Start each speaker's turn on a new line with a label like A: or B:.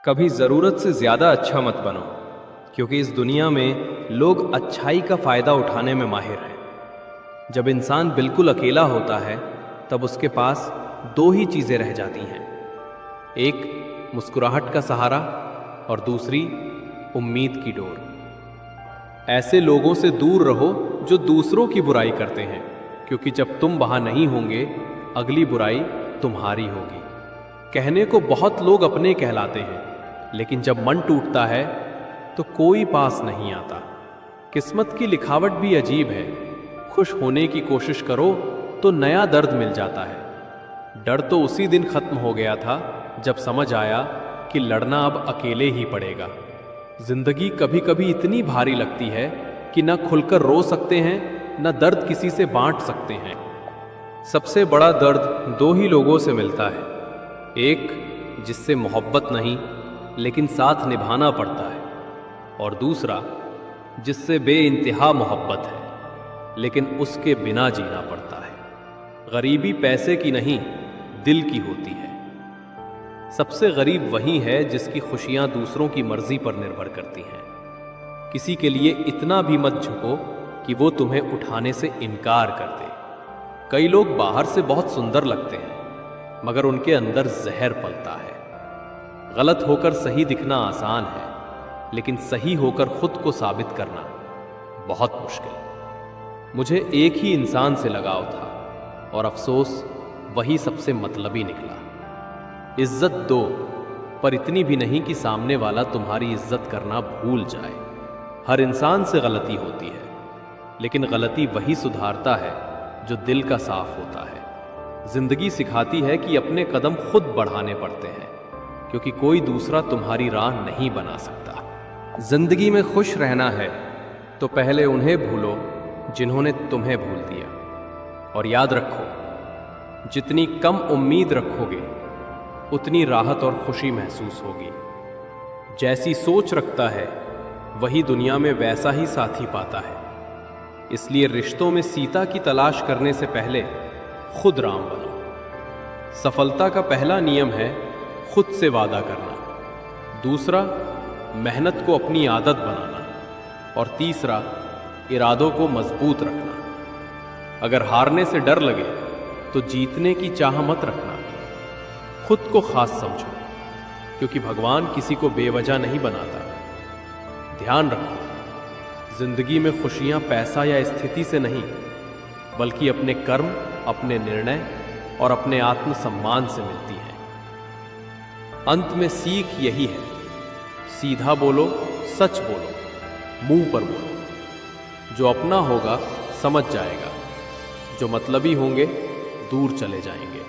A: कभी ज़रूरत से ज़्यादा अच्छा मत बनो, क्योंकि इस दुनिया में लोग अच्छाई का फ़ायदा उठाने में माहिर हैं। जब इंसान बिल्कुल अकेला होता है तब उसके पास दो ही चीज़ें रह जाती हैं, एक मुस्कुराहट का सहारा और दूसरी उम्मीद की डोर। ऐसे लोगों से दूर रहो जो दूसरों की बुराई करते हैं, क्योंकि जब तुम वहाँ नहीं होंगे अगली बुराई तुम्हारी होगी। कहने को बहुत लोग अपने कहलाते हैं, लेकिन जब मन टूटता है तो कोई पास नहीं आता। किस्मत की लिखावट भी अजीब है, खुश होने की कोशिश करो तो नया दर्द मिल जाता है। डर तो उसी दिन खत्म हो गया था जब समझ आया कि लड़ना अब अकेले ही पड़ेगा। जिंदगी कभी कभी इतनी भारी लगती है कि न खुलकर रो सकते हैं न दर्द किसी से बांट सकते हैं। सबसे बड़ा दर्द दो ही लोगों से मिलता है, एक जिससे मोहब्बत नहीं लेकिन साथ निभाना पड़ता है, और दूसरा जिससे बेइंतहा मोहब्बत है लेकिन उसके बिना जीना पड़ता है। गरीबी पैसे की नहीं दिल की होती है। सबसे गरीब वही है जिसकी खुशियां दूसरों की मर्जी पर निर्भर करती हैं। किसी के लिए इतना भी मत झुको कि वो तुम्हें उठाने से इनकार कर दे। कई लोग बाहर से बहुत सुंदर लगते हैं मगर उनके अंदर जहर पलता है। गलत होकर सही दिखना आसान है, लेकिन सही होकर खुद को साबित करना बहुत मुश्किल। मुझे एक ही इंसान से लगाव था और अफसोस वही सबसे मतलबी निकला। इज्जत दो, पर इतनी भी नहीं कि सामने वाला तुम्हारी इज्जत करना भूल जाए। हर इंसान से गलती होती है, लेकिन गलती वही सुधारता है जो दिल का साफ होता है। जिंदगी सिखाती है कि अपने कदम खुद बढ़ाने पड़ते हैं, क्योंकि कोई दूसरा तुम्हारी राह नहीं बना सकता। जिंदगी में खुश रहना है तो पहले उन्हें भूलो जिन्होंने तुम्हें भूल दिया। और याद रखो, जितनी कम उम्मीद रखोगे उतनी राहत और खुशी महसूस होगी। जैसी सोच रखता है वही दुनिया में वैसा ही साथी पाता है। इसलिए रिश्तों में सीता की तलाश करने से पहले खुद राम बनो। सफलता का पहला नियम है खुद से वादा करना, दूसरा मेहनत को अपनी आदत बनाना, और तीसरा इरादों को मजबूत रखना। अगर हारने से डर लगे तो जीतने की चाह मत रखना। खुद को खास समझो, क्योंकि भगवान किसी को बेवजह नहीं बनाता। ध्यान रखो, जिंदगी में खुशियां पैसा या स्थिति से नहीं, बल्कि अपने कर्म, अपने निर्णय और अपने आत्मसम्मान से मिलती है। अंत में सीख यही है, सीधा बोलो, सच बोलो, मुंह पर बोलो। जो अपना होगा समझ जाएगा, जो मतलबी होंगे दूर चले जाएंगे।